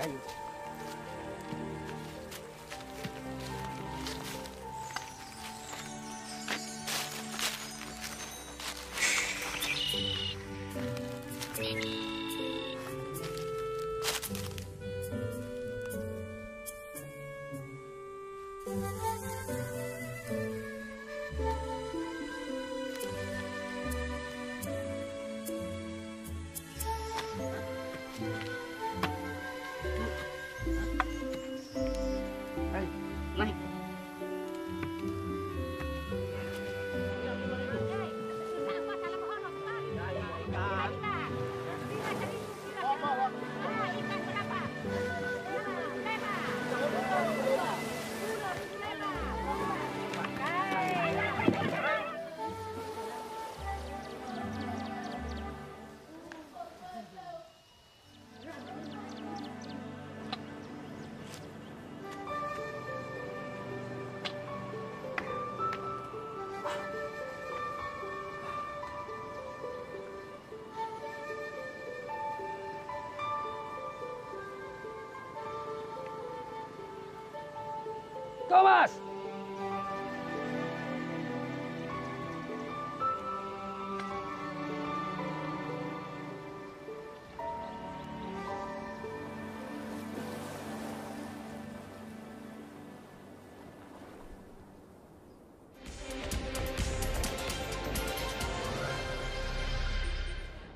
Ayo. Thomas!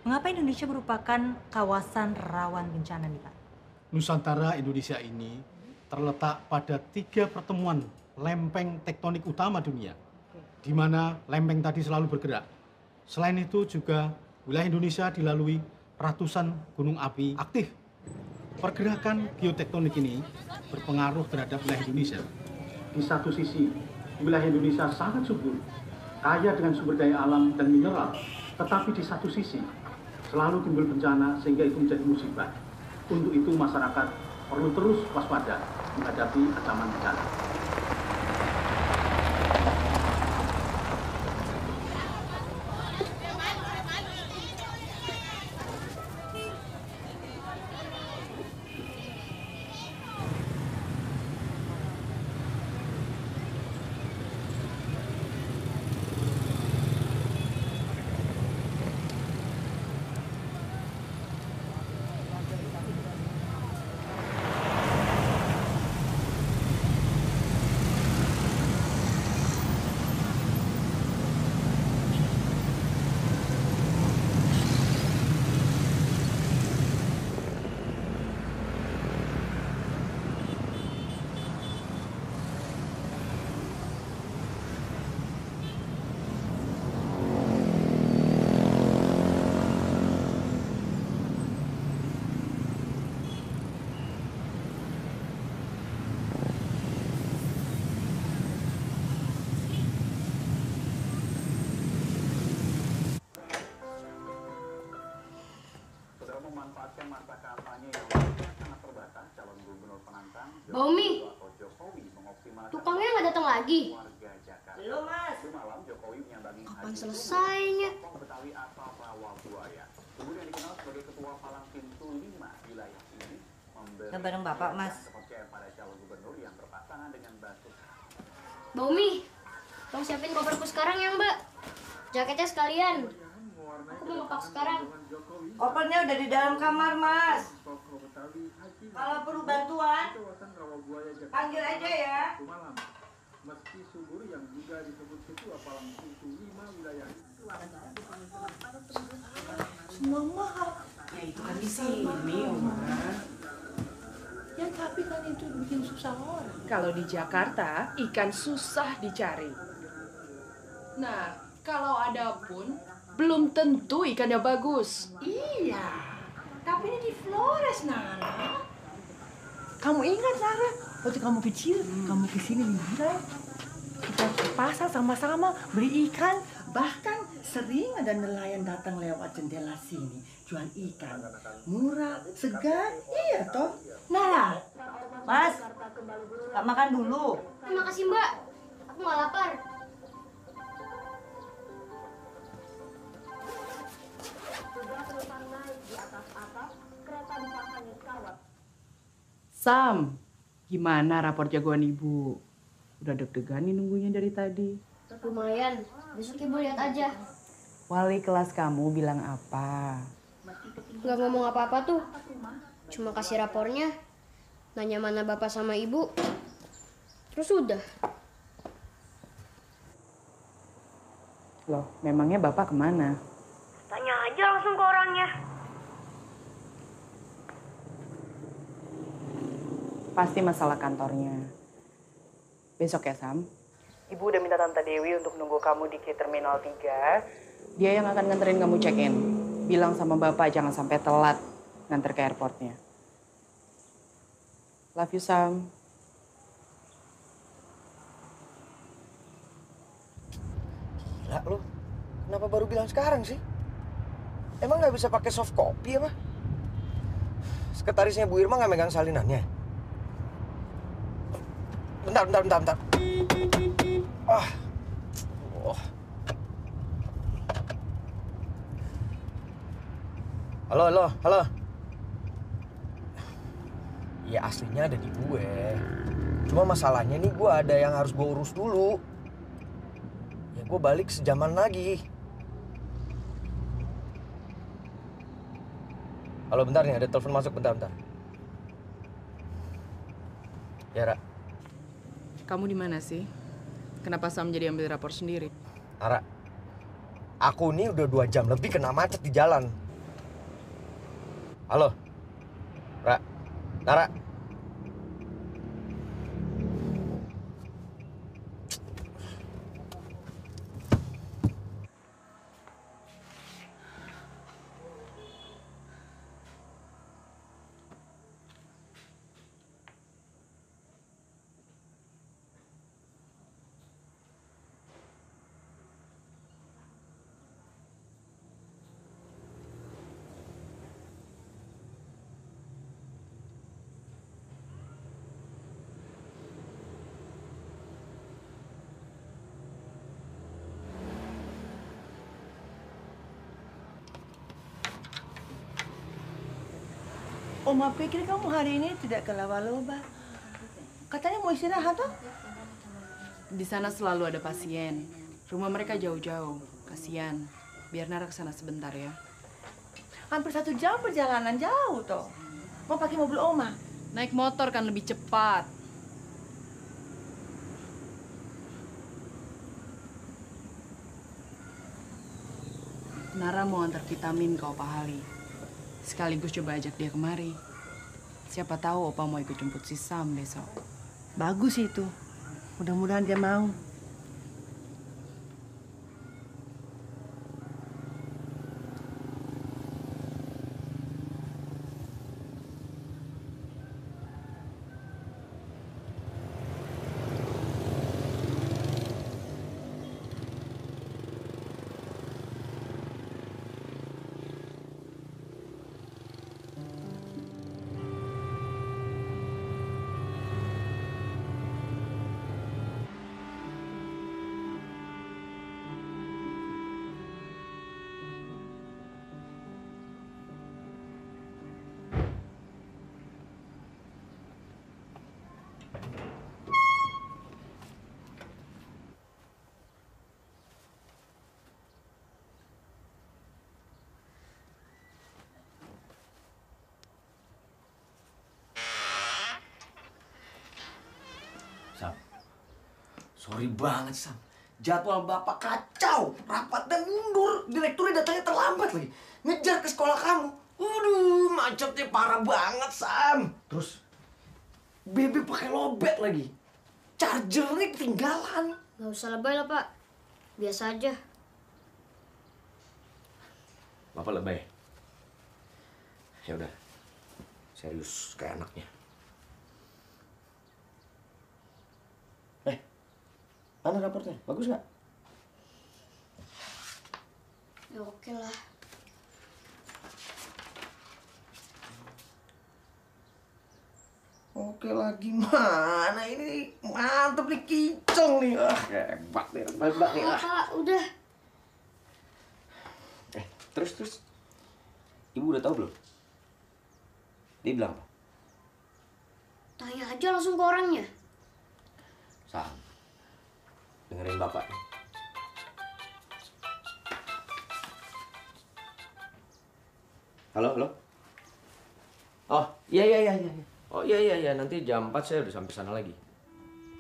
Mengapa Indonesia merupakan kawasan rawan bencana nih, Pak? Nusantara Indonesia ini terletak pada 3 pertemuan lempeng tektonik utama dunia, di mana lempeng tadi selalu bergerak. Selain itu juga wilayah Indonesia dilalui ratusan gunung api aktif. Pergerakan geotektonik ini berpengaruh terhadap wilayah Indonesia. Di satu sisi, wilayah Indonesia sangat subur, kaya dengan sumber daya alam dan mineral, tetapi di satu sisi selalu timbul bencana sehingga itu menjadi musibah. Untuk itu masyarakat perlu terus waspada menghadapi ancaman bencana. Memanfaatkan masa kampanye yang sangat terbatas, calon gubernur penantang Baumi, tukangnya nggak datang lagi. Belum, Mas. Kapan selesainya? Kemudian dikenal sebagai ketua palang pintu 5 wilayah ini, memberi Bareng Bapak, Mas. kepercayaan pada calon gubernur yang berpasangan dengan Basuki. Baumi, tolong siapin koperku sekarang ya Mbak. Jaketnya sekalian. Aku mau ngepak sekarang. Kopernya udah di dalam kamar, Mas. Kalau perlu bantuan, panggil aja ya. Meski subur yang juga disebut ketua palang pintu 5 wilayah Semua mahal. Ya itu kan di sini, Oma. Ya tapi kan itu bikin susah orang. Kalau di Jakarta, ikan susah dicari. Nah, kalau ada pun, belum tentu ikannya bagus. Iya, tapi ini di Flores, Nana. Kamu ingat, Sarah, waktu kamu kecil, kamu kesini liburan. Kita ke pasar sama-sama beli ikan. Bahkan sering ada nelayan datang lewat jendela sini. Jual ikan. Murah, segar. Iya, toh? Nah, Mas, tak makan dulu. Terima kasih Mbak. Aku nggak lapar. Sudah selesai naik di atas atap, kereta dipasangin kawat. Sam, gimana rapor jagoan ibu? Udah deg-degan nih nunggunya dari tadi. Lumayan, besok ibu lihat aja. Wali kelas kamu bilang apa? Nggak ngomong apa-apa tuh. Cuma kasih rapornya. Nanya mana bapak sama ibu. Terus udah. Loh, memangnya bapak kemana? Tanya aja langsung ke orangnya. Pasti masalah kantornya. Besok ya, Sam. Ibu udah minta Tante Dewi untuk nunggu kamu di K Terminal 3. Dia yang akan nganterin kamu check-in. Bilang sama bapak jangan sampai telat nganter ke airportnya. Love you, Sam. Gila lo, kenapa baru bilang sekarang sih? Emang nggak bisa pakai soft copy apa? Sekretarisnya Bu Irma nggak megang salinannya? Bentar. Ah. Oh. Halo. Ya aslinya ada di gue. Cuma masalahnya nih gue ada yang harus gue urus dulu. Ya gue balik sejaman lagi. Halo bentar nih, ada telepon masuk bentar. Ya Ra. Kamu di mana sih? Kenapa Sam jadi ambil rapor sendiri? Ara, aku nih udah 2 jam lebih kena macet di jalan. Halo, Nara. Oma pikir kamu hari ini tidak ke laba-laba. Katanya mau istirahat toh? Di sana selalu ada pasien. Rumah mereka jauh-jauh. Kasian. Biar Nara ke sana sebentar ya. Hampir 1 jam perjalanan jauh toh. Mau pakai mobil Oma. Naik motor kan lebih cepat. Nara mau antar vitamin ke Opa Hali. Sekaligus coba ajak dia kemari. Siapa tahu Opa mau ikut jemput si Sam besok. Bagus itu. Mudah-mudahan dia mau. Sam, sorry banget Sam. Jadwal Bapak kacau, rapat dan mundur. Direkturnya datangnya terlambat lagi. Ngejar ke sekolah kamu. Waduh, macetnya parah banget Sam. Terus, BB pakai lobet lagi. Chargernya ketinggalan. Nggak usah lebay lah, Pak. Biasa aja. Bapak lebay. Ya udah, serius kayak anaknya. Mana raportnya? Bagus nggak? Ya oke lah. Oke lah gimana ini mantep nih kincong nih. Hebat nih, hebat nih. Pak, udah. Terus. Ibu udah tahu belum? Dia bilang apa? Tanya aja langsung ke orangnya. Sam, dengerin bapak. Halo, halo. Oh, iya. Oh, iya. Nanti jam 4 saya udah sampai sana lagi.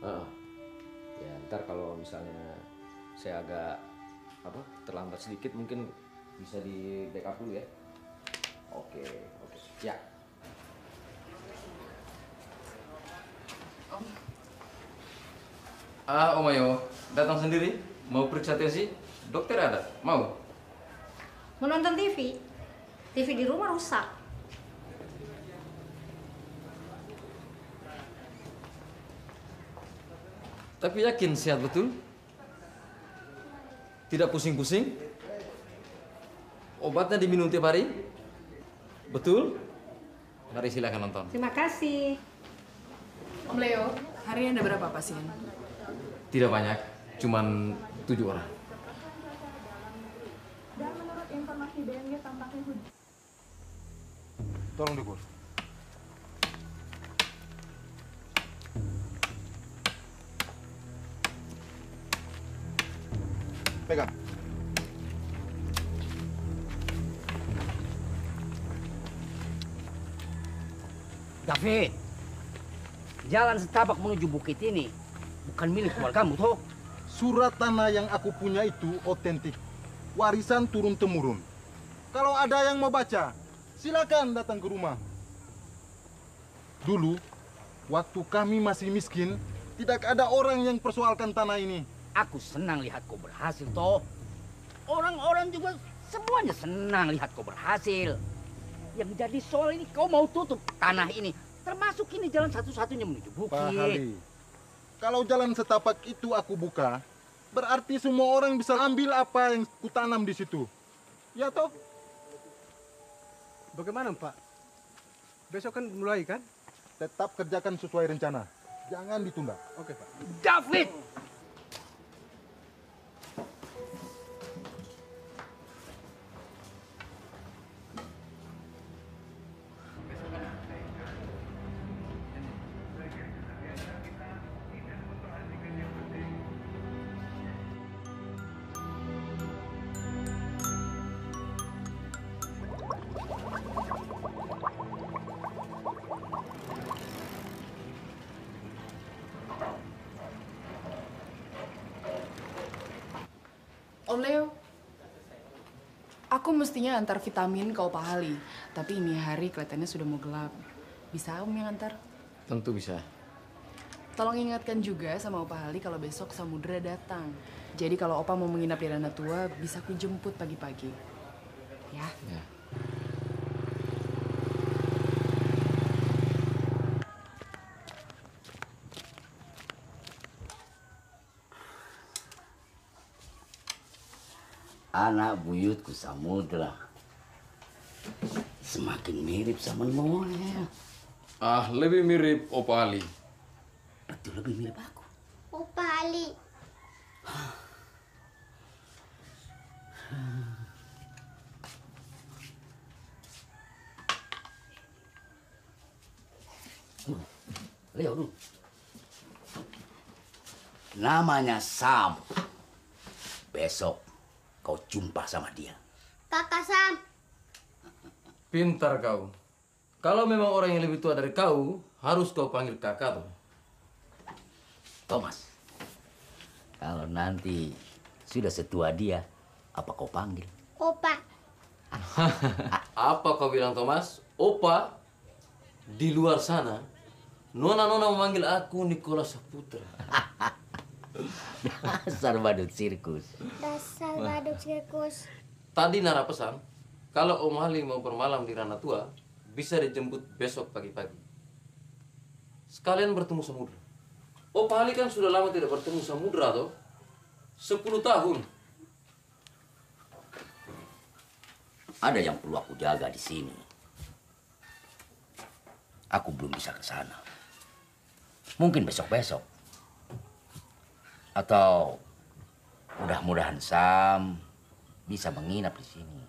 Heeh. Ya, ntar kalau misalnya saya agak terlambat sedikit mungkin bisa di backup dulu ya. Oke. Ya. Om Ayo, datang sendiri? Mau periksa tensi? Dokter ada? Mau? Menonton TV? TV di rumah rusak. Tapi yakin sehat betul? Tidak pusing-pusing? Obatnya diminum tiap hari? Betul? Mari silakan nonton. Terima kasih. Om Leo, hari ini ada berapa pasien? Tidak banyak, cuman 7 orang. Dan menurut informasi BMG tampaknya hujan. Tolong dikur. Pegang. David, jalan setapak menuju bukit ini bukan milik keluargamu, toh? Surat tanah yang aku punya itu otentik. Warisan turun-temurun. Kalau ada yang mau baca, silakan datang ke rumah. Dulu, waktu kami masih miskin, tidak ada orang yang persoalkan tanah ini. Aku senang lihat kau berhasil, toh. Orang-orang juga semuanya senang lihat kau berhasil. Yang jadi soal ini kau mau tutup tanah ini. Termasuk ini jalan satu-satunya menuju bukit. Pak Hali, kalau jalan setapak itu aku buka, berarti semua orang bisa ambil apa yang kutanam di situ. Ya toh? Bagaimana, Pak? Besok kan mulai, kan? Tetap kerjakan sesuai rencana. Jangan ditunda. Oke, Pak. David! Om Leo, aku mestinya antar vitamin ke Opa Hali, tapi ini hari kelihatannya sudah mau gelap. Bisa Om yang antar? Tentu bisa. Tolong ingatkan juga sama Opa Hali kalau besok Samudra datang. Jadi kalau Opa mau menginap di Ranah Tua, bisa aku jemput pagi-pagi. Ya? Ya. Anak buyutku Samudra semakin mirip sama Noel. Lebih mirip Opa Ali. Betul, lebih mirip aku. Opa Ali. Leo dulu. Namanya Sam. Besok kau jumpa sama dia. Kakak Sam. Pintar kau. Kalau memang orang yang lebih tua dari kau, harus kau panggil kakak tuh. Thomas, kalau nanti sudah setua dia, apa kau panggil? Opa. Apa kau bilang, Thomas? Opa, di luar sana, nona-nona memanggil aku Nicholas Saputra. Dasar badut sirkus. Dasar badut sirkus. Tadi Nara pesan, kalau Om Ali mau bermalam di Ranah Tua, bisa dijemput besok pagi-pagi. Sekalian bertemu Samudra. Opa Ali kan sudah lama tidak bertemu Samudra, toh? 10 tahun. Ada yang perlu aku jaga di sini. Aku belum bisa ke sana. Mungkin besok-besok. Atau mudah-mudahan Sam bisa menginap di sini.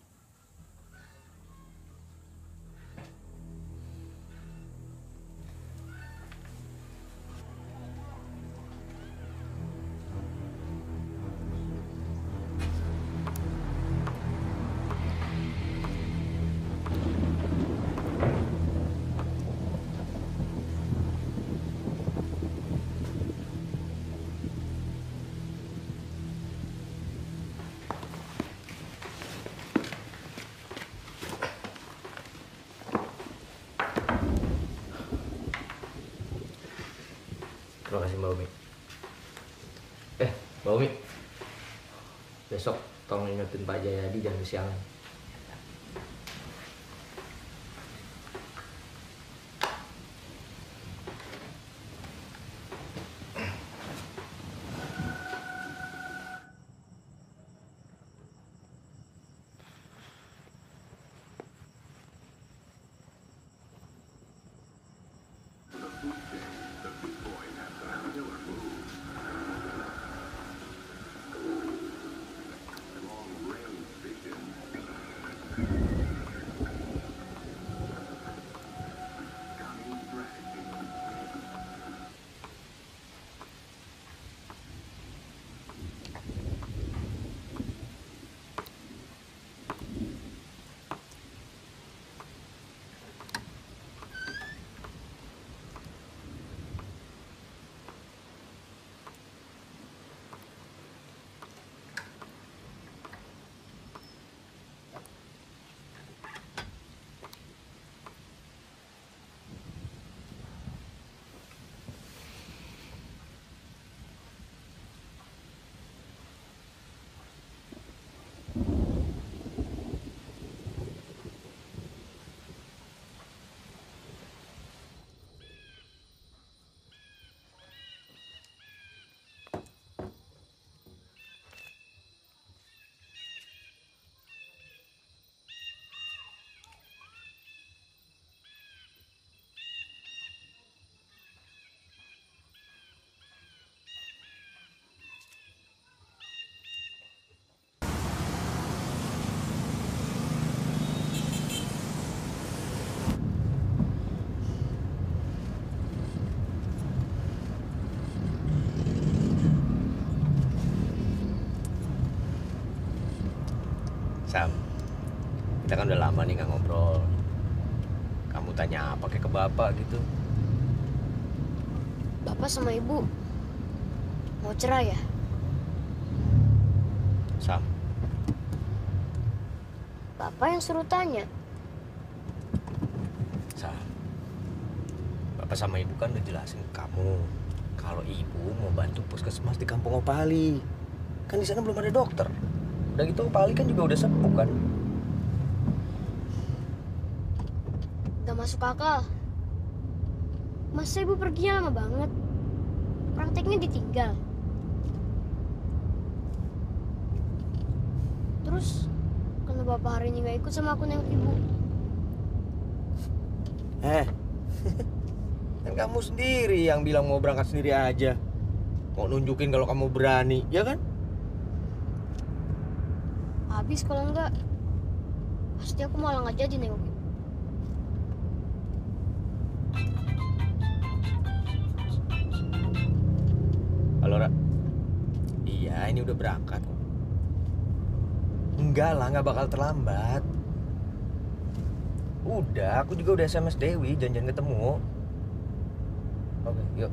Terima kasih Mbak Umi. Mbak Umi, besok tolong ingetin Pak Jayadi jangan kesiangan. Sam, kita kan udah lama nih nggak ngobrol. Kamu tanya apa kayak ke bapak gitu? Bapak sama ibu mau cerai ya? Sam, Bapak yang suruh tanya. Sam, bapak sama ibu kan udah jelasin ke kamu kalau ibu mau bantu puskesmas di kampung Opali. Kan di sana belum ada dokter. Udah gitu Opali kan juga udah sepuh kan? Gak masuk akal. Masa ibu perginya lama banget? Prakteknya ditinggal. Terus, kenapa bapak hari ini gak ikut sama aku nengok ibu? Kan kamu sendiri yang bilang mau berangkat sendiri aja. Mau nunjukin kalau kamu berani, ya kan? Habis kalau enggak, pasti aku malah nggak jadi nengok ibu. Halo, Ra. Iya, ini udah berangkat kok. Enggak lah, nggak bakal terlambat. Udah, aku juga udah SMS Dewi, janjian ketemu. Oke, yuk.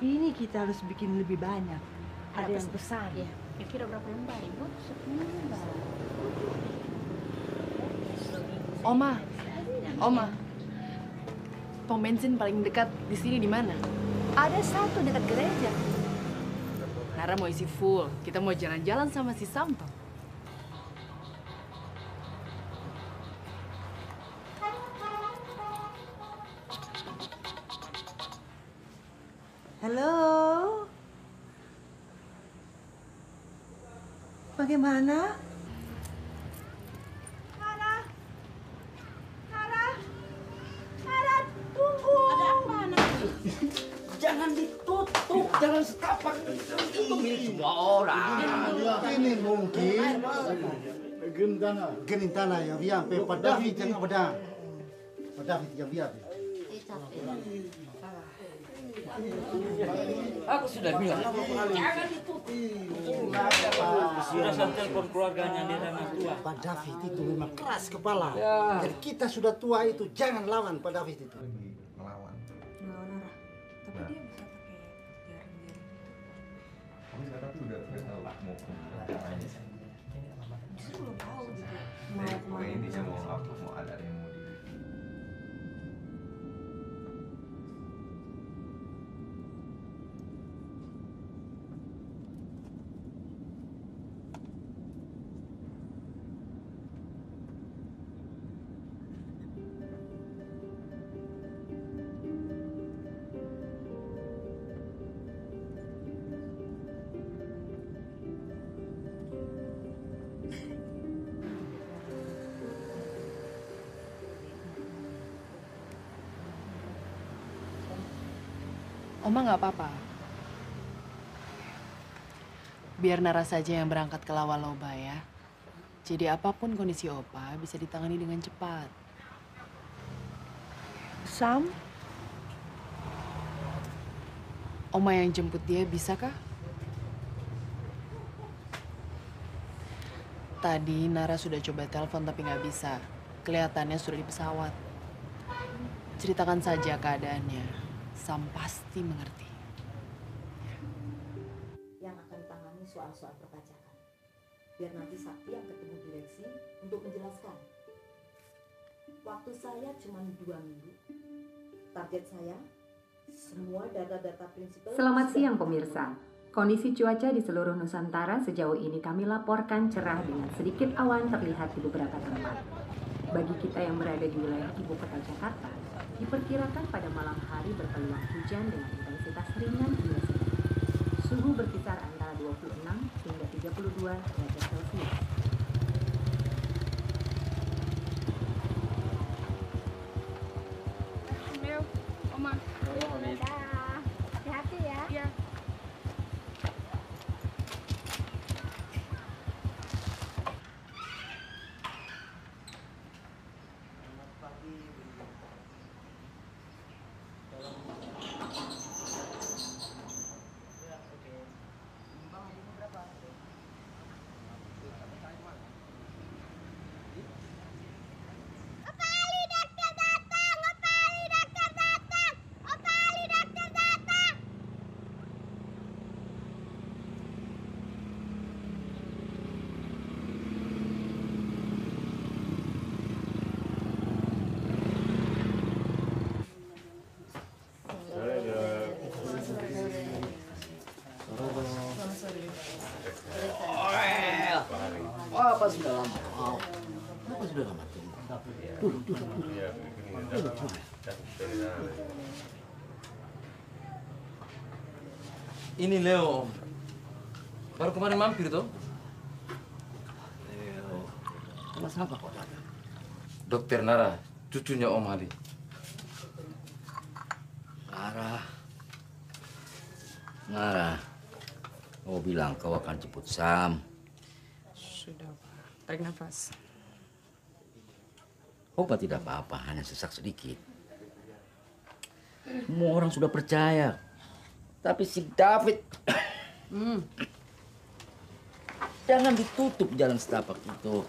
Ini kita harus bikin lebih banyak. Ada yang pesan. Ya, kira berapa lembar, Ibu? 10 lembar. Oma, pom bensin paling dekat di sini di mana? Ada satu dekat gereja. Nara mau isi full. Kita mau jalan-jalan sama si Samto. bagaimana? Tunggu. Ada apa, Nak? Jangan ditutup, jangan setapak. Itu milik semua orang. Ini mungkin genin tanah yang biar Pak David jangan pedang. Pak David yang biar. Aku sudah bilang, jangan ditutup. Sudah saya telepon keluarganya di ranah tua. Pak David itu memang keras kepala. Jadi kita sudah tua itu jangan lawan Pak David itu. Melawan. Tapi dia bisa pakai jaring-jaring gitu. Kamu sekarang tuh udah tahu mau kemana. Justru belum tahu gitu. Pokoknya intinya mau apa, mau ada yang mau di. Oma nggak apa-apa. Biar Nara saja yang berangkat ke Lawaloba ya. Jadi apapun kondisi Opa bisa ditangani dengan cepat. Sam? Oma yang jemput dia bisa kah? Tadi Nara sudah coba telepon tapi nggak bisa. Kelihatannya sudah di pesawat. Ceritakan saja keadaannya. Sam pasti mengerti. Yang akan tangani soal-soal perpajakan. Biar nanti Sakti yang ketemu direksi untuk menjelaskan. Waktu saya cuma 2 minggu. Target saya, semua data-data prinsipal... Selamat siang pemirsa. Kondisi cuaca di seluruh Nusantara sejauh ini kami laporkan cerah dengan sedikit awan terlihat di beberapa tempat. Bagi kita yang berada di wilayah ibu kota Jakarta, diperkirakan pada malam hari berpeluang hujan dengan intensitas ringan hingga sedang. Suhu berkisar antara 26 hingga 32 derajat Celcius. Leo, Oma. Dadah. Hati-hati ya. Iya. Apa sudah lama? Apa sudah lama? Duduk. Ini Leo. Baru kemarin mampir toh? Leo, kenapa kok datang? Dokter Nara, cucunya Om Ali. Nara, kau bilang kau akan jemput Sam. Sudah, Pak. Tarik nafas. Opa tidak apa-apa, hanya sesak sedikit. Semua orang sudah percaya. Tapi si David... Jangan ditutup jalan setapak itu.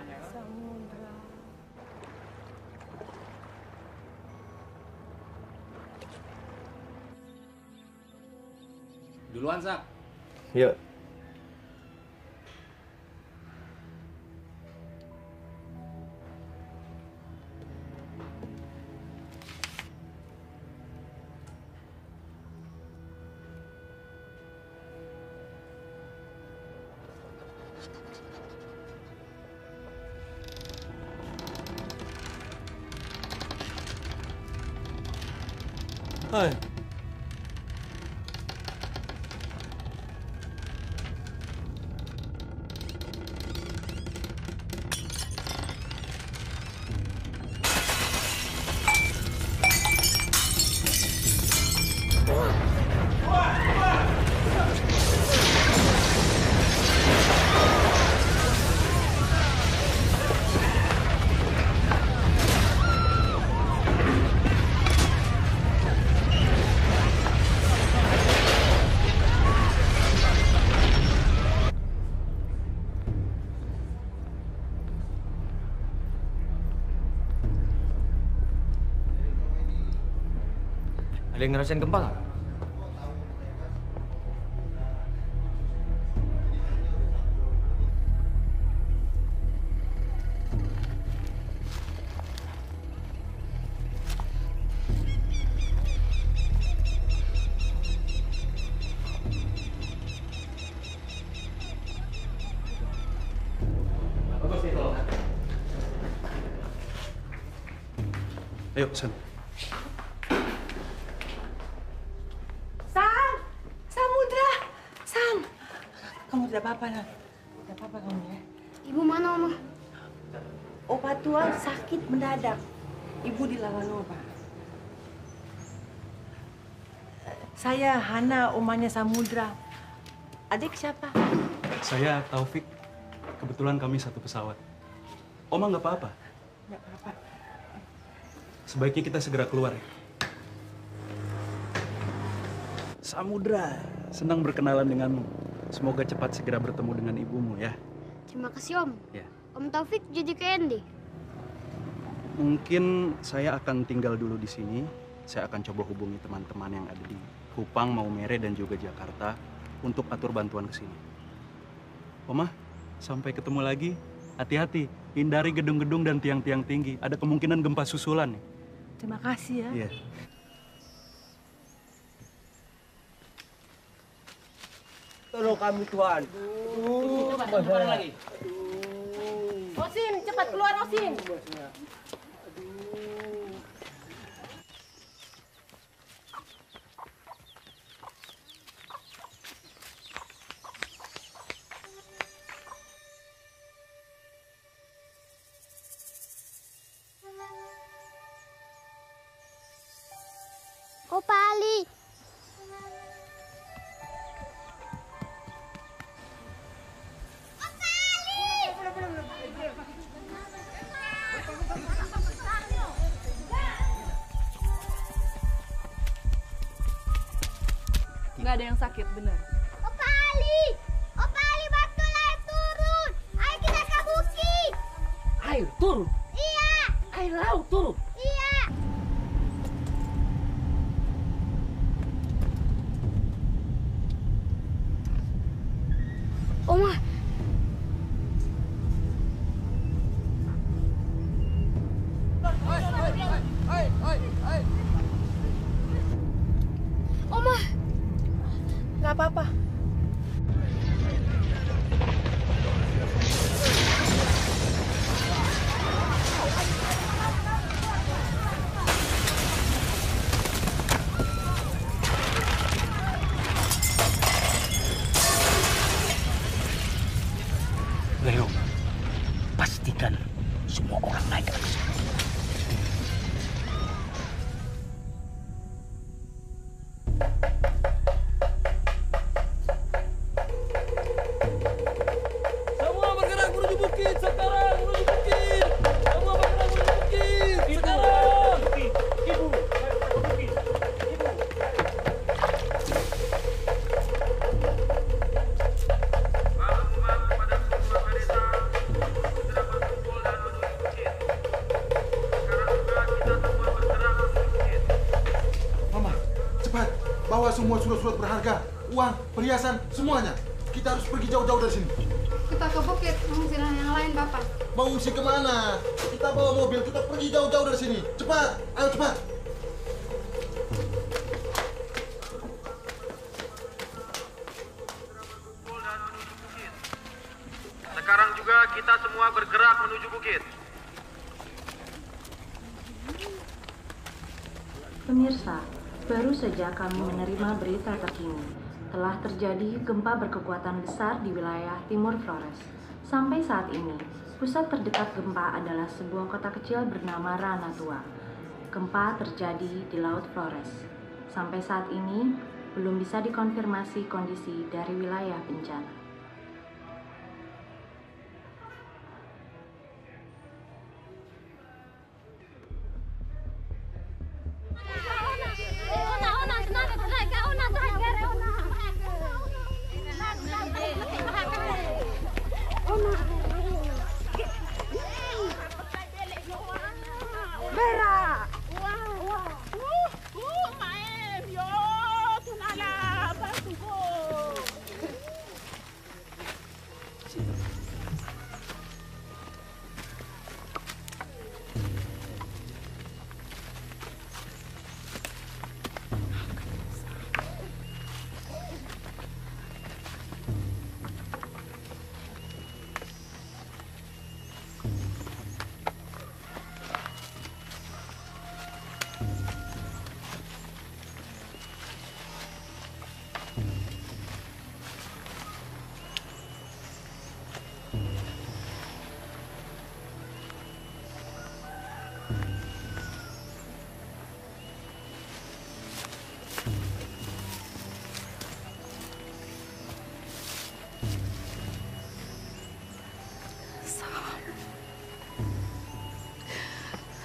Samudra. Duluan, Sak. Yuk. Hai. Ada yang ngerasain gempa nggak? Ayo, San. Samudra! San! Kamu tidak apa-apa, Nak? Tidak apa-apa kamu ya? Ibu mana, Oma? Opa tua sakit mendadak. Ibu dilawan Opa. Saya Hana, omanya Samudra. Adik siapa? Saya Taufik. Kebetulan kami satu pesawat. Oma nggak apa-apa? Nggak apa-apa. Sebaiknya kita segera keluar ya. Samudra, senang berkenalan denganmu. Semoga cepat segera bertemu dengan ibumu ya. Terima kasih, Om. Ya. Om Taufik jadi ke Andy. Mungkin saya akan tinggal dulu di sini. Saya akan coba hubungi teman-teman yang ada di Kupang, Maumere, dan juga Jakarta untuk atur bantuan ke sini. Oma, sampai ketemu lagi. Hati-hati, hindari gedung-gedung dan tiang-tiang tinggi. Ada kemungkinan gempa susulan nih. Terima kasih ya. Iya. Tolong kami, Tuhan. Cepat lagi. Osin, cepat keluar, Osin. Opa Ali. Nggak ada yang sakit, benar. Opa Ali! Opa Ali, betul air turun! Ayo kita ke bukit! Air turun? Iya! Air laut turun? Iya! Oma! Oma! Nggak apa-apa. Leo, pastikan semua orang naik ke atas. Semua bergerak menuju bukit sekarang, menuju bukit. Semua bergerak menuju bukit sekarang. Ibu, bukit. Ibu. bawa semua surat-surat berharga, uang, perhiasan, semuanya. Kita harus pergi jauh-jauh dari sini. Kita ke bukit, mengungsi yang lain, Bapak. Mengungsi kemana? Kita bawa mobil, kita pergi jauh-jauh dari sini. Cepat, ayo cepat. Sekarang juga kita semua bergerak menuju bukit. Pemirsa, baru saja kami menerima berita terkini. Telah terjadi gempa berkekuatan besar di wilayah Timur Flores. Sampai saat ini, pusat terdekat gempa adalah sebuah kota kecil bernama Ranatua. Gempa terjadi di Laut Flores. Sampai saat ini, belum bisa dikonfirmasi kondisi dari wilayah bencana.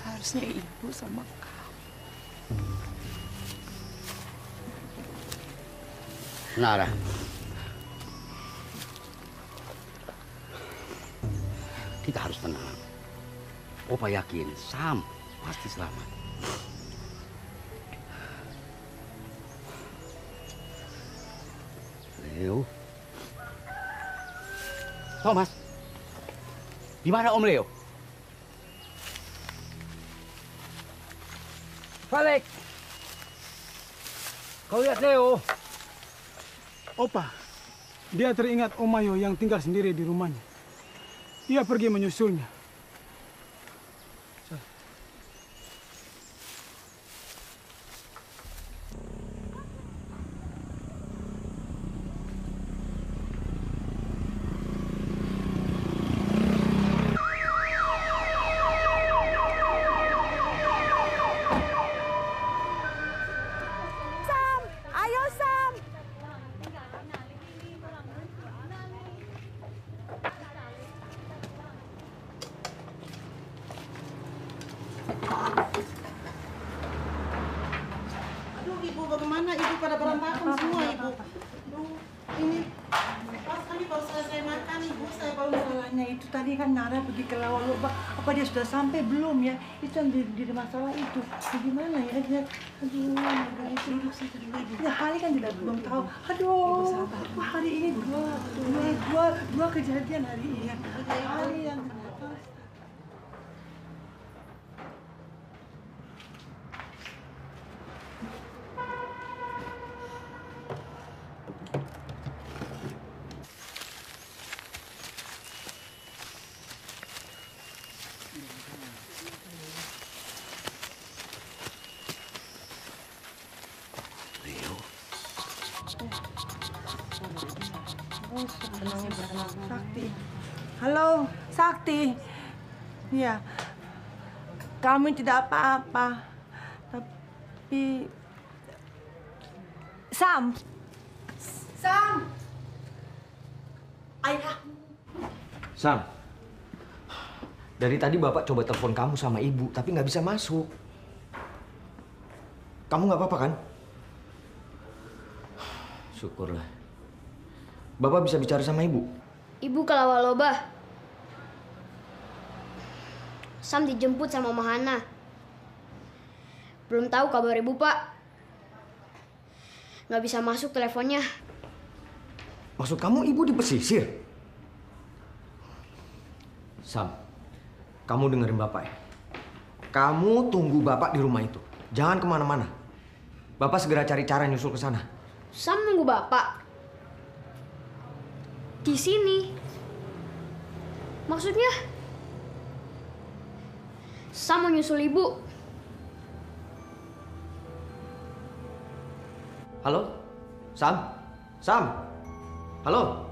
Harusnya ibu sama kau. Nara, kita harus tenang. Opa yakin Sam pasti selamat. Leo, Thomas, di mana Om Leo? Balik. Kau lihat Leo? Opa, dia teringat Om Mayo yang tinggal sendiri di rumahnya. Dia pergi menyusulnya. Bagaimana Ibu pada berantakan semua Ibu? Aduh, ini pas kami baru selesai makan Ibu, saya baru masalahnya itu tadi kan Nara pergi ke Rawa Lobak. Apa dia sudah sampai belum ya? Itu yang di masalah itu. Bagaimana ya dia? Aduh, Nara itu duduk situ dulu Ibu. Ya kali kan tidak belum tahu. Aduh, wah, hari ini dua kejadian hari ini. Hari yang Sakti. Halo, Sakti. Ya, kami tidak apa-apa. Tapi Sam. Ayah. Sam, dari tadi Bapak coba telepon kamu sama Ibu, tapi nggak bisa masuk. Kamu nggak apa-apa kan? Syukurlah. Bapak bisa bicara sama Ibu? Ibu ke Lawalobah. Sam dijemput sama Mama Hana. Belum tahu kabar Ibu, Pak. nggak bisa masuk teleponnya. Maksud kamu ibu di pesisir? Sam, kamu dengerin bapak ya. Kamu tunggu bapak di rumah itu. Jangan kemana-mana. Bapak segera cari cara nyusul ke sana. Sam nunggu bapak di sini. Maksudnya Sam mau nyusul ibu. Halo? Sam? Sam? Halo?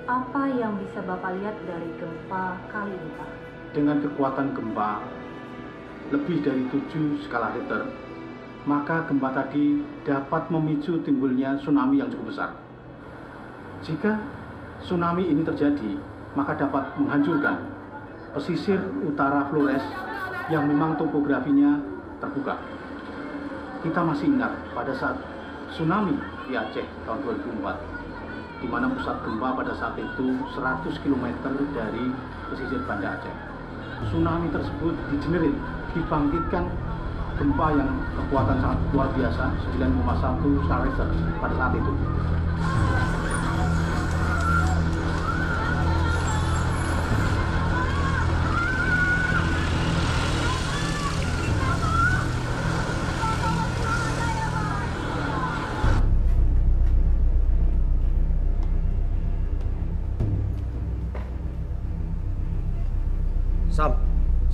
Apa yang bisa Bapak lihat dari gempa kali ini, Pak? Dengan kekuatan gempa lebih dari 7 skala Richter, maka gempa tadi dapat memicu timbulnya tsunami yang cukup besar. Jika tsunami ini terjadi, maka dapat menghancurkan pesisir utara Flores yang memang topografinya terbuka. Kita masih ingat pada saat tsunami di Aceh tahun 2004, di mana pusat gempa pada saat itu 100 km dari pesisir Banda Aceh. Tsunami tersebut dibangkitkan gempa yang kekuatan sangat luar biasa, 9,1 skala Richter pada saat itu.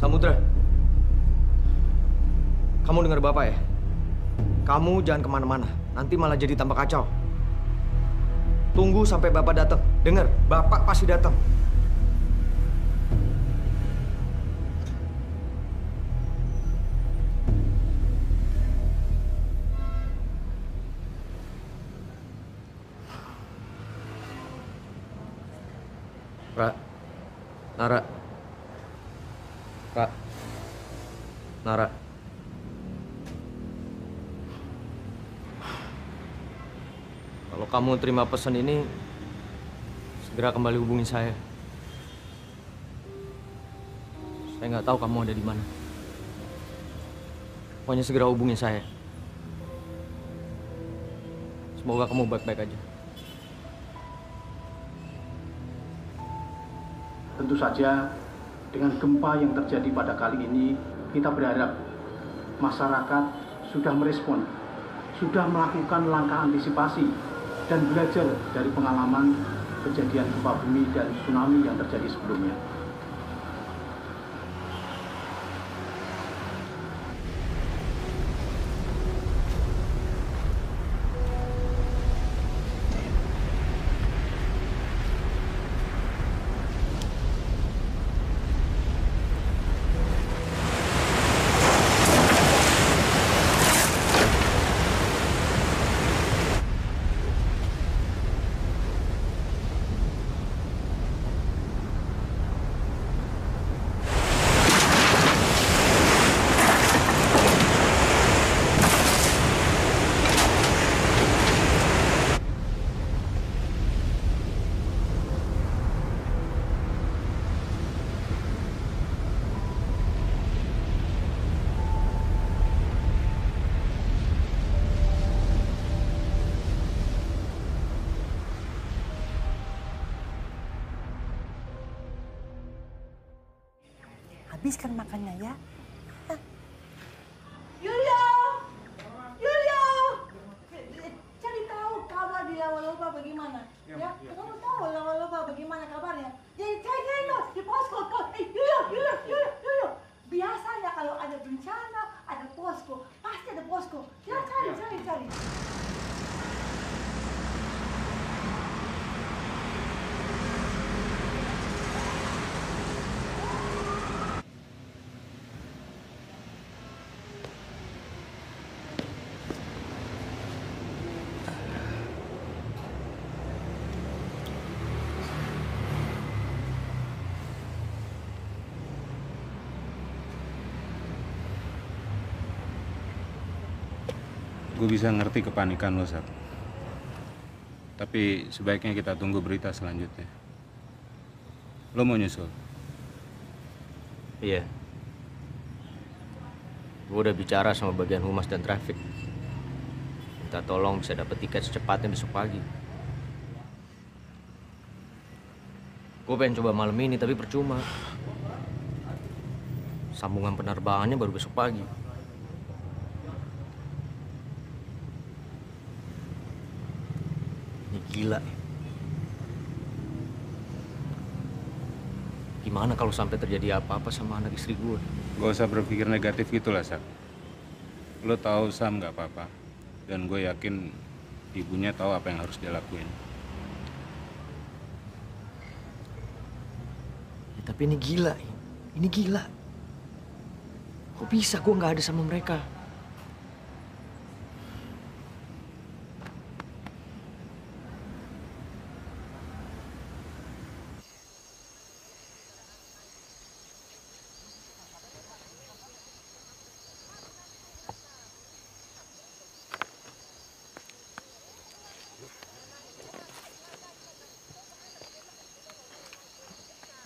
Samudra, kamu dengar bapak ya? Kamu jangan kemana-mana, nanti malah jadi tambah kacau. Tunggu sampai bapak datang. Dengar, bapak pasti datang. Nara. Kak, Nara. Kalau kamu terima pesan ini, segera kembali hubungi saya. Saya nggak tahu kamu ada di mana. Pokoknya segera hubungi saya. Semoga kamu baik-baik aja. Tentu saja, dengan gempa yang terjadi pada kali ini, kita berharap masyarakat sudah merespon, sudah melakukan langkah antisipasi, dan belajar dari pengalaman kejadian gempa bumi dan tsunami yang terjadi sebelumnya. Habiskan makannya ya. Yulia! Yulia! Cari tahu kabar di Lawaloba bagaimana. Ya, kamu tahu Lawaloba bagaimana kabarnya. Jadi cari di posko. Yulia. Biasanya kalau ada bencana, ada posko. Pasti ada posko. Ya, cari. Gue bisa ngerti kepanikan lo, Sab. Tapi sebaiknya kita tunggu berita selanjutnya. Lo mau nyusul? Iya. Gue udah bicara sama bagian humas dan traffic. Minta tolong bisa dapat tiket secepatnya besok pagi. Gue pengen coba malam ini tapi percuma. Sambungan penerbangannya baru besok pagi. Ini gila ya. Gimana kalau sampai terjadi apa-apa sama anak istri gue? Gak usah berpikir negatif gitu lah, Sab. Lo tahu Sam nggak apa-apa. Dan gue yakin ibunya tahu apa yang harus dia lakuin. Ya, tapi ini gila. Ini gila. Kok bisa gue nggak ada sama mereka?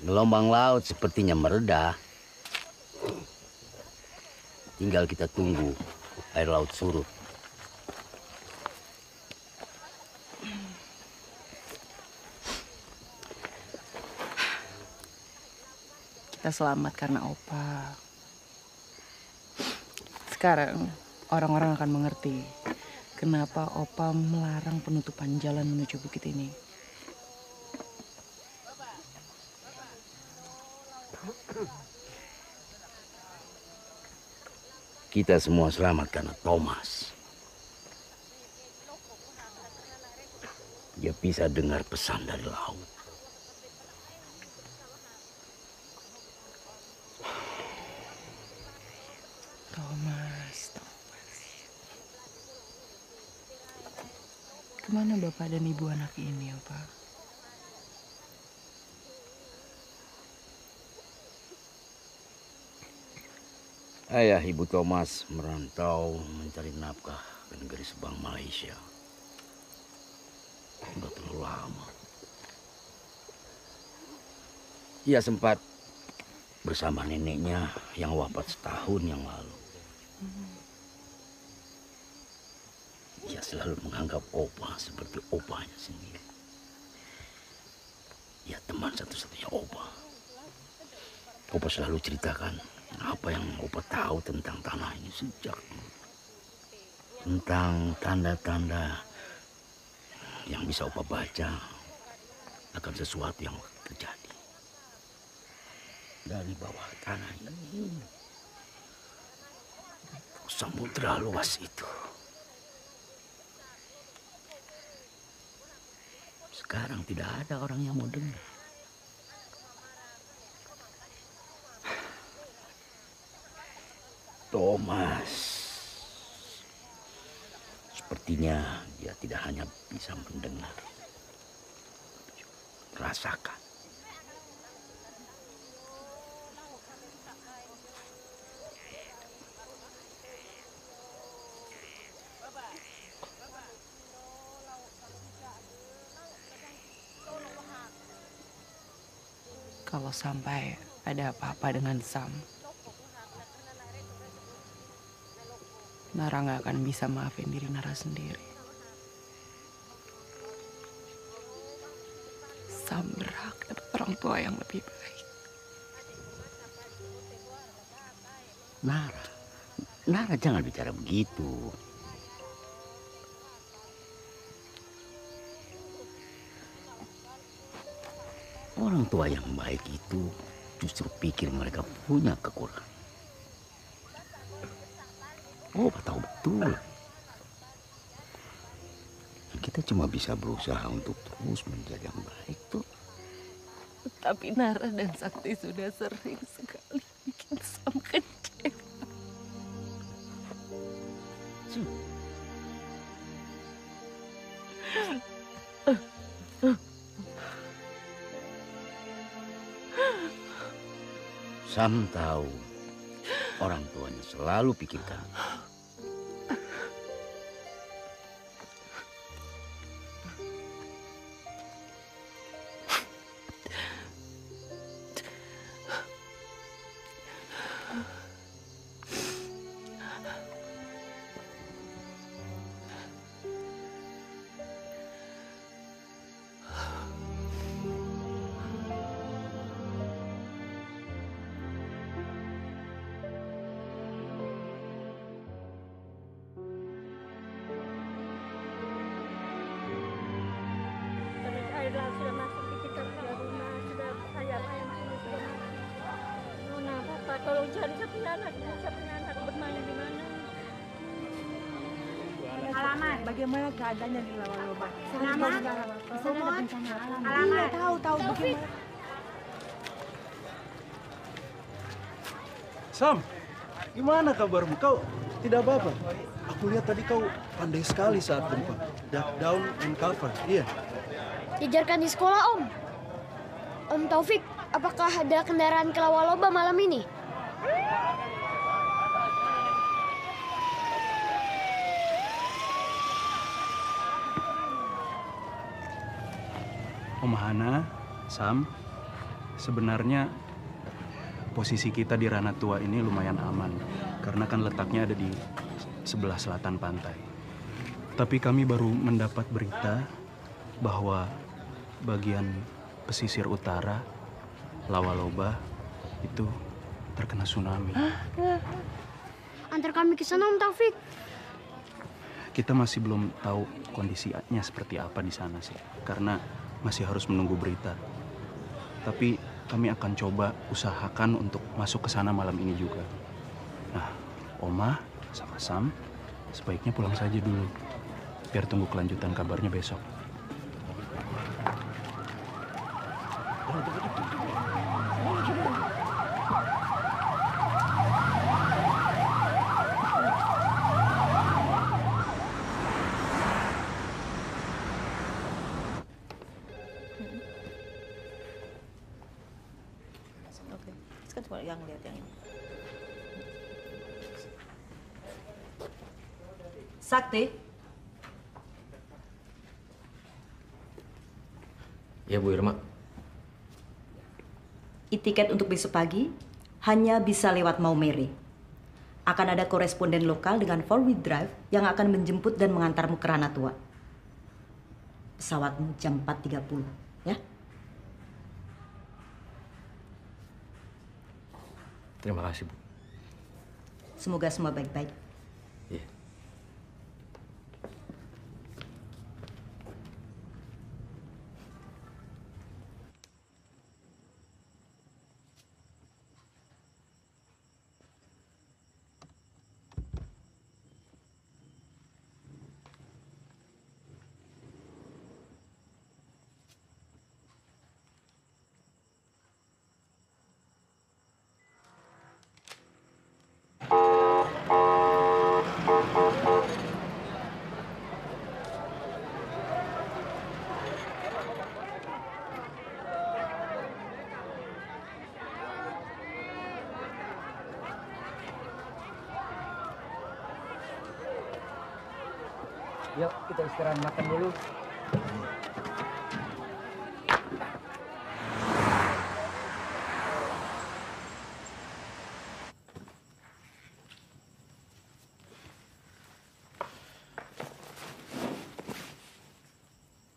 Gelombang laut sepertinya mereda. Tinggal kita tunggu air laut surut. Kita selamat karena Opa. Sekarang orang-orang akan mengerti kenapa Opa melarang penutupan jalan menuju bukit ini. Kita semua selamat karena Thomas. Dia bisa dengar pesan dari laut. Thomas. Kemana Bapak dan Ibu anak ini, Opa? Ayah Ibu Thomas merantau mencari nafkah ke negeri Sabang, Malaysia. Sudah terlalu lama. Ia sempat bersama neneknya yang wafat setahun yang lalu. Ia selalu menganggap Opa seperti opanya sendiri. Ia teman satu-satunya Opa. Opa selalu ceritakan apa yang Opa tahu tentang tanah ini sejak dulu. Tentang tanda-tanda yang bisa Opa baca akan sesuatu yang terjadi. Dari bawah tanah ini, samudra luas itu. Sekarang tidak ada orang yang mau dengar. Thomas, sepertinya dia tidak hanya bisa mendengar, rasakan. Kalau sampai ada apa-apa dengan Sam, Nara nggak akan bisa maafin diri Nara sendiri. Sam berhak dapat orang tua yang lebih baik. Nara jangan bicara begitu. Orang tua yang baik itu justru pikir mereka punya kekurangan. Opa tahu betul. Kita cuma bisa berusaha untuk terus menjadi yang baik tuh. Tapi Nara dan Sakti sudah sering sekali bikin Sam kecewa. Sam tahu orang tuanya selalu pikirkan. sudah masuk di sekitar rumah, sudah ayam-ayam semua sudah mati. Nona, Bapak tolong cari satunya anak bermain di mana? Alamat, bagaimana keadaannya di Lawaloba? Alamat, Alamat, tahu bagaimana. Sam, gimana kabarmu? Kau tidak apa-apa? Aku lihat tadi kau pandai sekali saat gempa. Duck down and cover, iya. Diajarkan di sekolah, Om. Om Taufik, apakah ada kendaraan ke Lawaloba malam ini? Om Hana, Sam, sebenarnya posisi kita di Ranah Tua ini lumayan aman. Karena kan letaknya ada di sebelah selatan pantai. Tapi kami baru mendapat berita bahwa bagian pesisir utara, Lawaloba, itu terkena tsunami. Antar kami ke sana, Om Taufik. Kita masih belum tahu kondisinya seperti apa di sana sih. Karena masih harus menunggu berita. Tapi kami akan coba usahakan untuk masuk ke sana malam ini juga. Nah, Oma sama Sam sebaiknya pulang saja dulu. Biar tunggu kelanjutan kabarnya besok. Kan cuma yang lihat yang ini. Sakti. Ya Bu Irma. E-tiket untuk besok pagi hanya bisa lewat Maumere. Akan ada koresponden lokal dengan 4-wheel drive yang akan menjemput dan mengantarmu ke Ranah Tua. Pesawatmu jam 4.30, ya? Terima kasih, Bu. Semoga semua baik-baik. Iya. Yuk, kita istirahat makan dulu.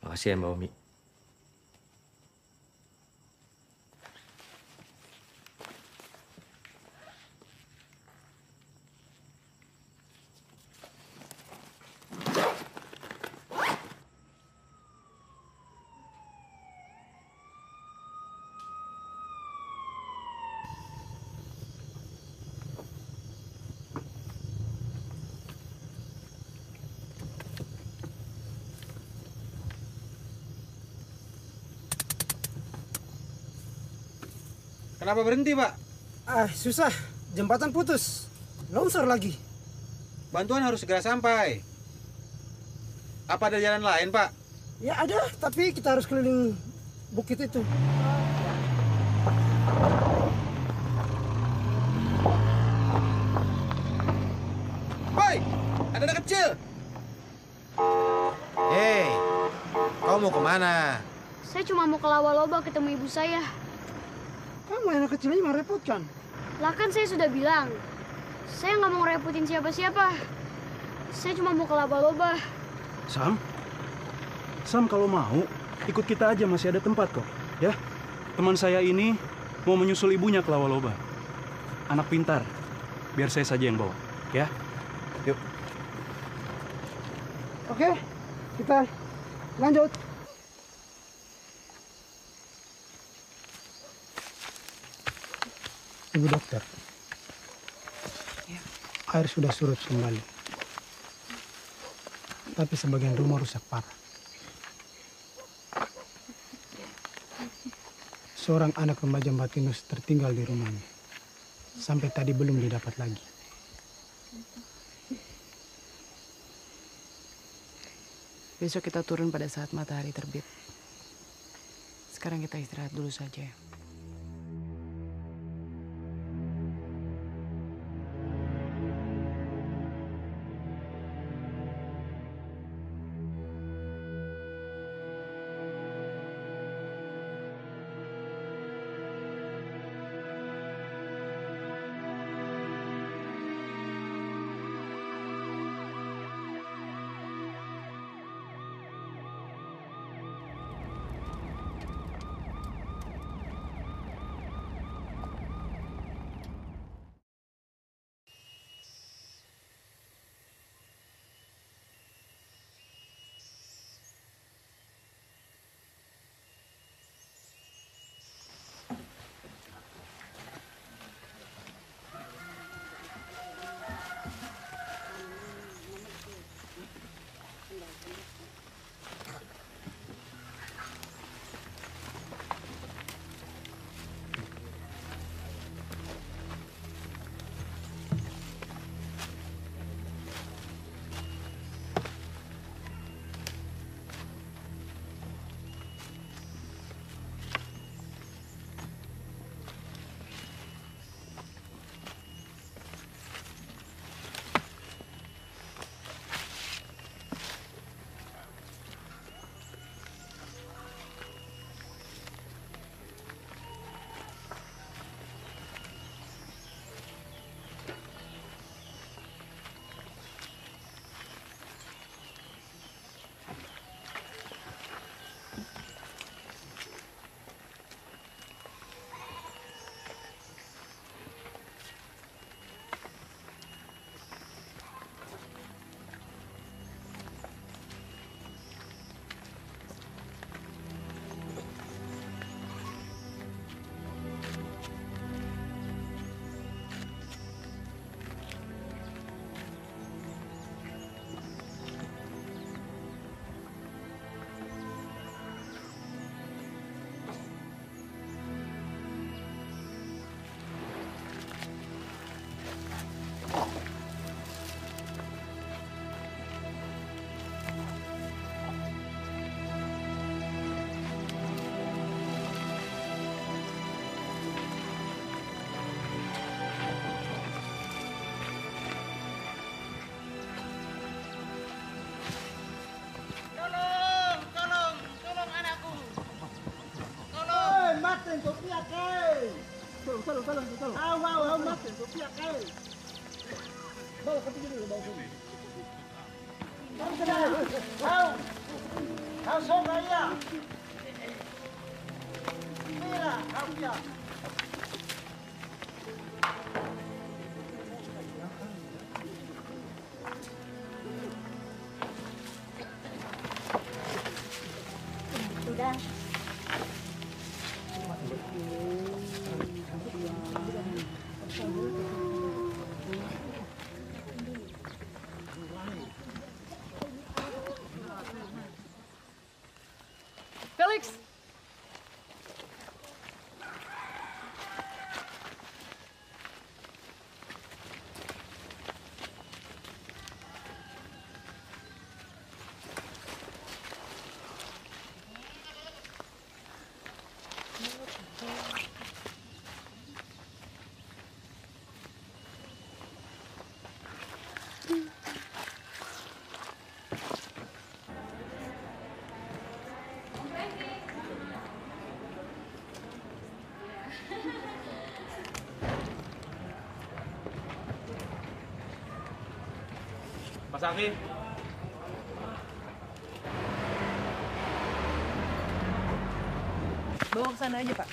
Makasih ya Mbak Umi. Kenapa berhenti, Pak? Susah. Jembatan putus. Longsor lagi. Bantuan harus segera sampai. Apa ada jalan lain, Pak? Ya ada, tapi kita harus keliling bukit itu. Hoi, ada anak kecil. Hei, kau mau kemana? Saya cuma mau ke Lawaloba ketemu ibu saya. Kamu anak kecil ini merepotkan. Lah kan saya sudah bilang, saya nggak mau ngerepotin siapa-siapa. Saya cuma mau ke Lawaloba. Sam kalau mau, ikut kita aja, masih ada tempat kok. Ya, teman saya ini mau menyusul ibunya ke Lawaloba. Anak pintar, biar saya saja yang bawa. Ya, yuk. Oke, kita lanjut. Ibu dokter, air sudah surut kembali. Tapi sebagian rumah rusak parah. Seorang anak remaja Batinus tertinggal di rumahnya. Sampai tadi belum didapat lagi. Besok kita turun pada saat matahari terbit. Sekarang kita istirahat dulu saja. Sudah. Felix! Mas Afif. Bawa ke sana aja, Pak.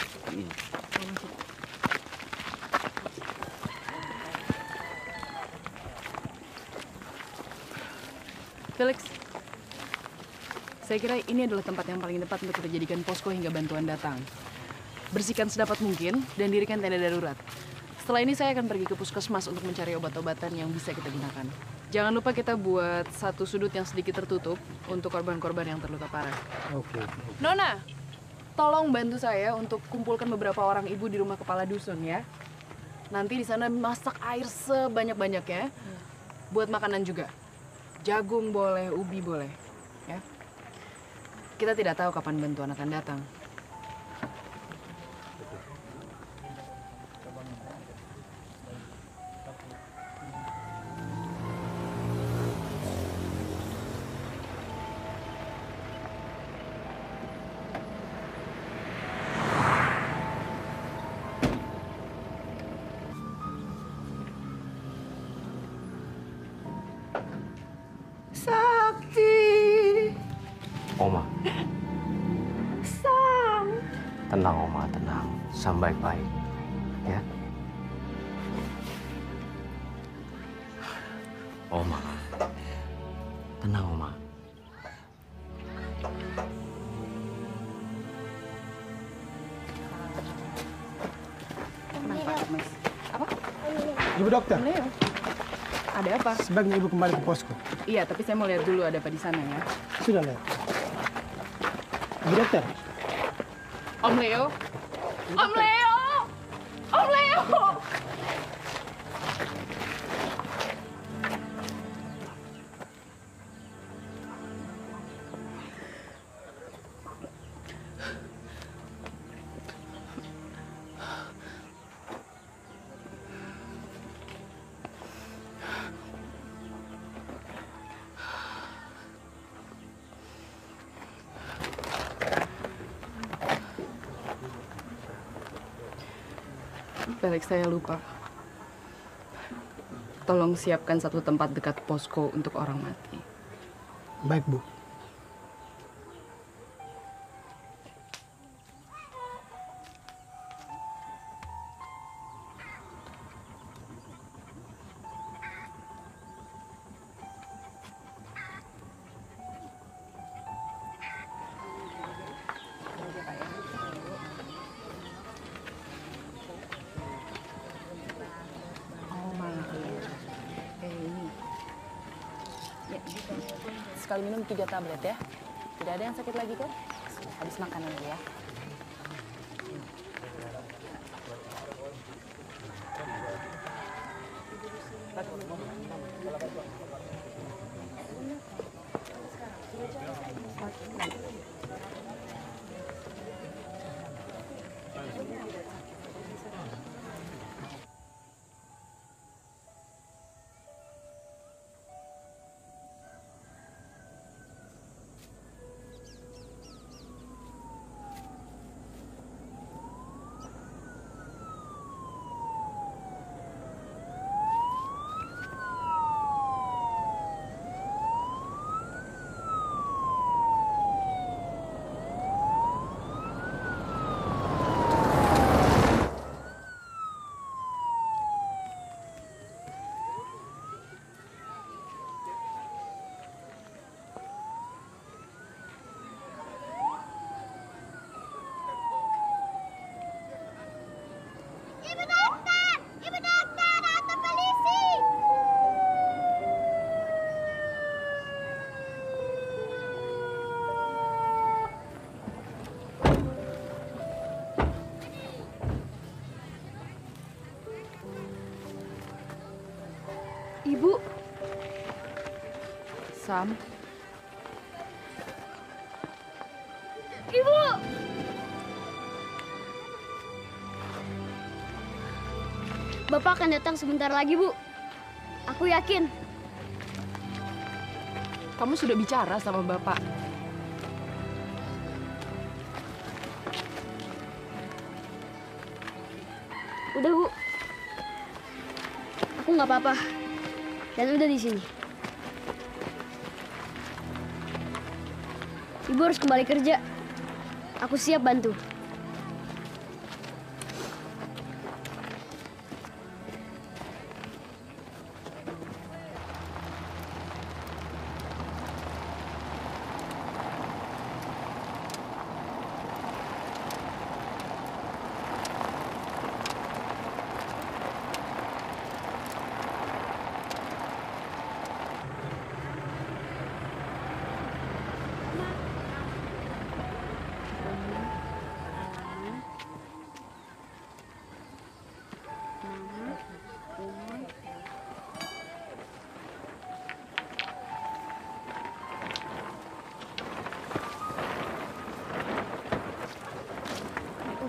Felix, saya kira ini adalah tempat yang paling tepat untuk kita jadikan posko hingga bantuan datang. Bersihkan sedapat mungkin dan dirikan tenda darurat. Setelah ini saya akan pergi ke puskesmas untuk mencari obat-obatan yang bisa kita gunakan. Jangan lupa kita buat satu sudut yang sedikit tertutup untuk korban-korban yang terluka parah. Oke. Nona, tolong bantu saya untuk kumpulkan beberapa orang ibu di rumah kepala dusun ya. Nanti di sana masak air sebanyak-banyaknya. Buat makanan juga. Jagung boleh, ubi boleh. Ya. Kita tidak tahu kapan bantuan akan datang. Sakti. Oma, Sam. tenang Oma, tenang. Sam baik-baik. Ya. Oma, tenang Oma. Kenapa, Mas? Apa? Ibu dokter, Leo. Ada apa? sebaiknya ibu kembali ke posko. Iya, tapi saya mau lihat dulu ada apa di sana ya. Sudah lihat. Ibu dokter, Om Leo. Om Leo. Om Leo. Balik saya lupa. Tolong siapkan satu tempat dekat posko untuk orang mati. baik Bu. Sekali minum 3 tablet ya. Tidak ada yang sakit lagi kan? Habis makan lagi ya. Ibu. Sam. Ibu. Bapak akan datang sebentar lagi, Bu. Aku yakin. Kamu sudah bicara sama Bapak? Udah, Bu. Aku nggak apa-apa. Dan udah di sini. Ibu harus kembali kerja. Aku siap bantu.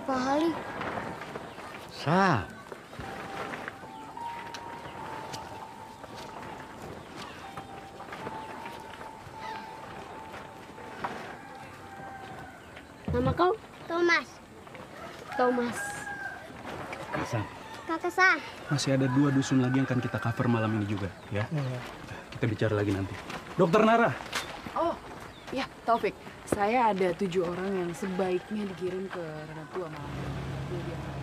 Pak Hali. Sam. Nama kau? Thomas. Thomas. Sam, Kakak Sam. masih ada 2 dusun lagi yang akan kita cover malam ini juga, ya? Kita bicara lagi nanti. Dokter Nara. Oh, ya Taufik. Saya ada 7 orang yang sebaiknya dikirim ke Ranatua malam ini.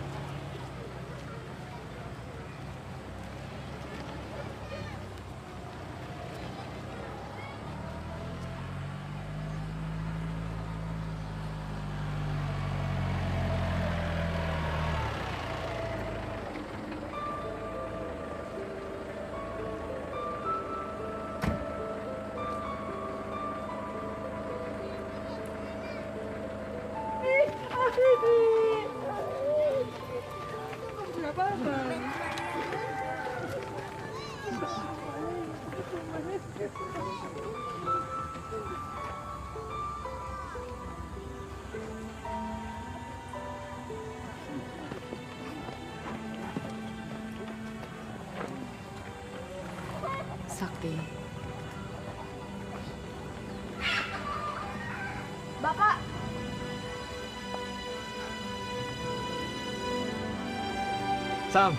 Sakti. Bapak. Sam.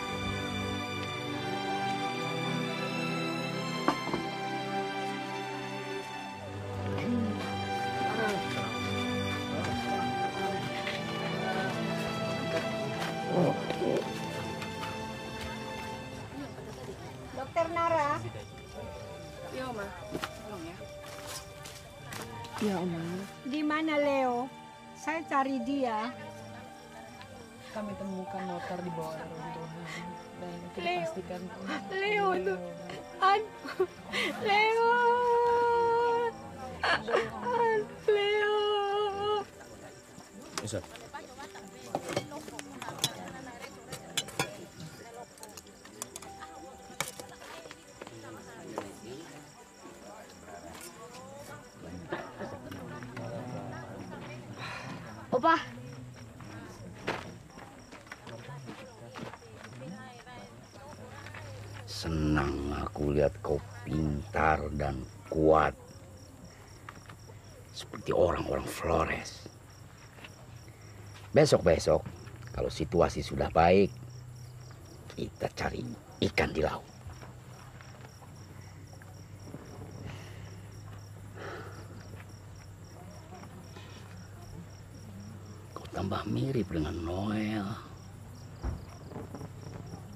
Dokter Nara. Iya, Oma. Tolong ya. Iya, Oma. Di mana Leo? Saya cari dia. Kami temukan motor di bawah reruntuhan dan kita Leo. pastikan Leo tuh. Leo. Leo. Bisa. Opa. Senang aku lihat kau pintar dan kuat. Seperti orang-orang Flores. Besok-besok, kalau situasi sudah baik, kita cari ikan di laut. Kau tambah mirip dengan Noel,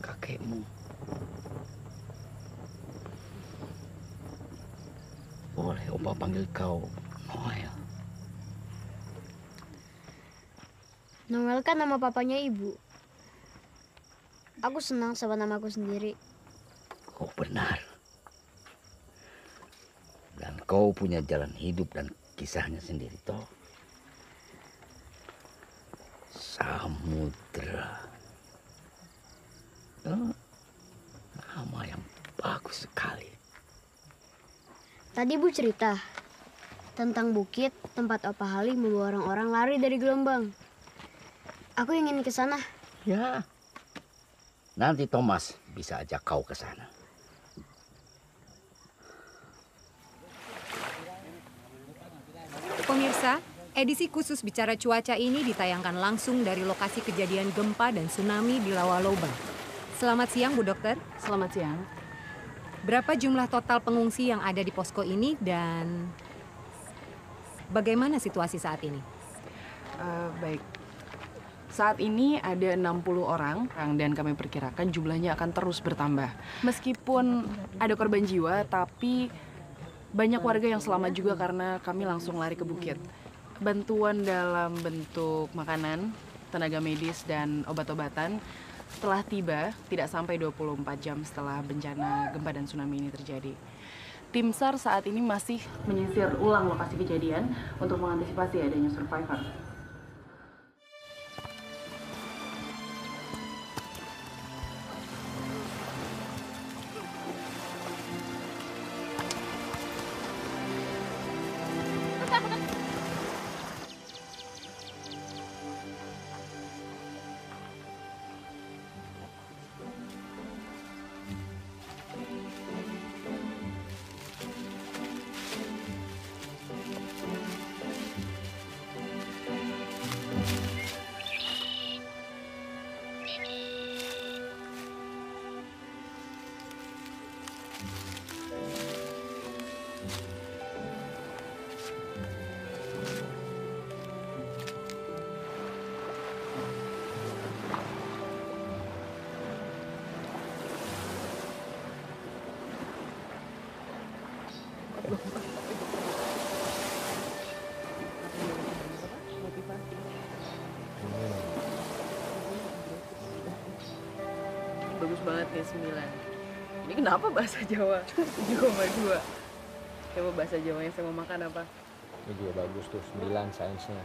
kakekmu. Boleh Opa panggil kau Noel? Noel kan nama papanya ibu. Aku senang sama namaku sendiri. Kau benar. Dan kau punya jalan hidup dan kisahnya sendiri, toh. Samudra. Nama yang bagus sekali. Tadi ibu cerita tentang bukit tempat Opa Hali membawa orang-orang lari dari gelombang. Aku ingin ke sana. Ya. Nanti Thomas bisa ajak kau ke sana. Pemirsa, edisi khusus Bicara Cuaca ini ditayangkan langsung dari lokasi kejadian gempa dan tsunami di Lawaloba. Selamat siang, Bu Dokter. Selamat siang. Berapa jumlah total pengungsi yang ada di posko ini dan bagaimana situasi saat ini? Baik. Saat ini ada 60 orang dan kami perkirakan jumlahnya akan terus bertambah. Meskipun ada korban jiwa, tapi banyak warga yang selamat juga karena kami langsung lari ke bukit. Bantuan dalam bentuk makanan, tenaga medis, dan obat-obatan telah tiba tidak sampai 24 jam setelah bencana gempa dan tsunami ini terjadi. Tim SAR saat ini masih menyisir ulang lokasi kejadian untuk mengantisipasi adanya survivor. Bagus banget nih 9. Ini kenapa bahasa Jawa 7,2? Coba bahasa Jawa yang saya mau makan apa? Ini juga bagus tuh, 9 sainsnya.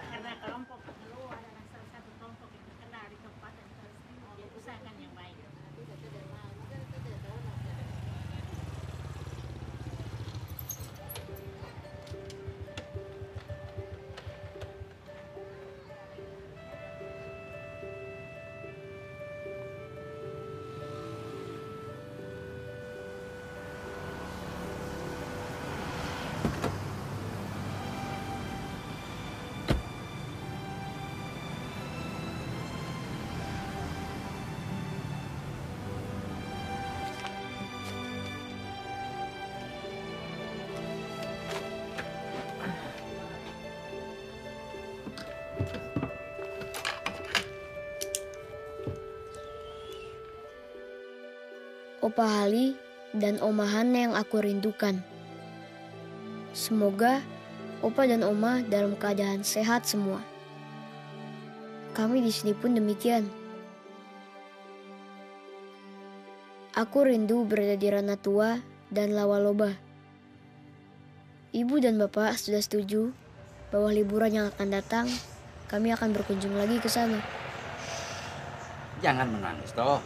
Karena kelompok lu adalah salah satu kelompok yang terkenal di kabupaten Flores Timur, dia usahakan yang baik. Opa Hali dan Oma Hana yang aku rindukan. Semoga Opa dan Oma dalam keadaan sehat semua. Kami di sini pun demikian. Aku rindu berada di Ranah Tua dan Lawaloba. Ibu dan Bapak sudah setuju bahwa liburan yang akan datang kami akan berkunjung lagi ke sana. Jangan menangis toh.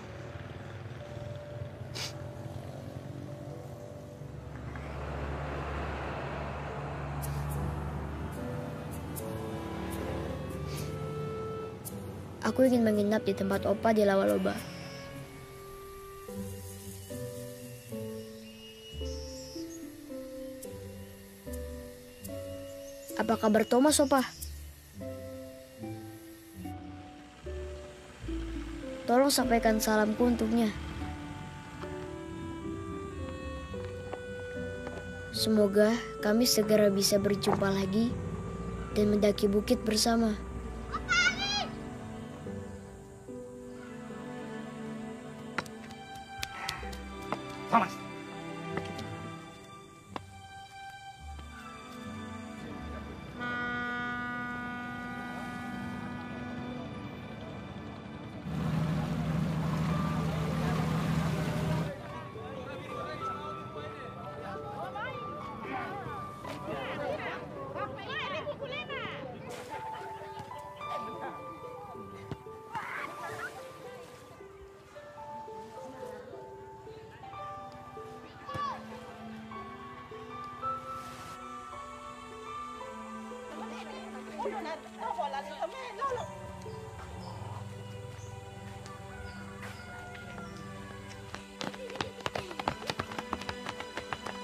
Aku ingin menginap di tempat Opa di Lawaloba. Apa kabar Thomas, Opa? Tolong sampaikan salamku untuknya. Semoga kami segera bisa berjumpa lagi dan mendaki bukit bersama. Thomas.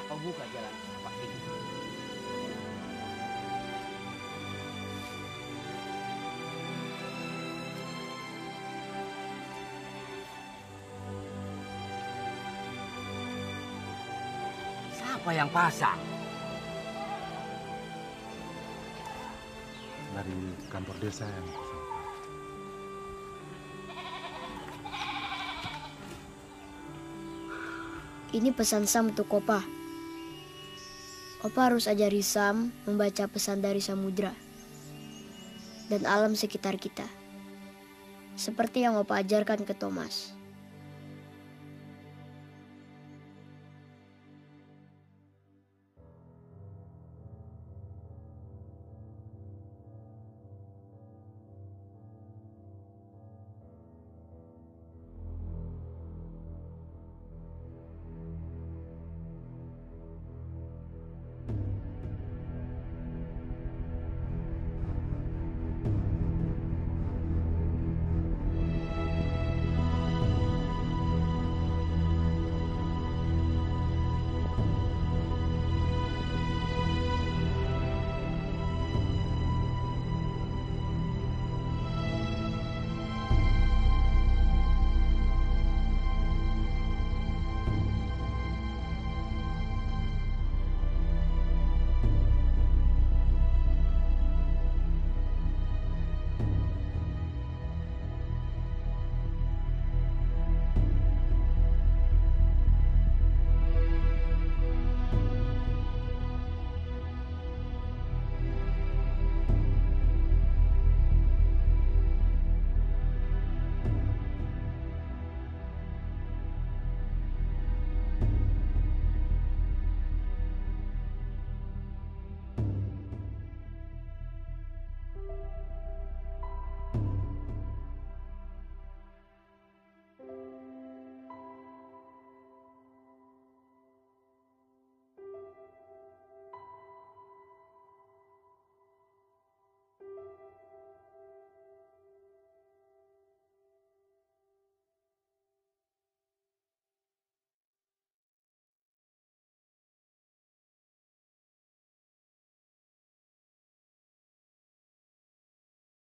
Kau buka jalan setapak ini. Siapa yang pasang? Dari kantor desa yang Ini pesan Sam untuk Opa. Opa harus ajari Sam membaca pesan dari samudra. dan alam sekitar kita. Seperti yang Opa ajarkan ke Thomas.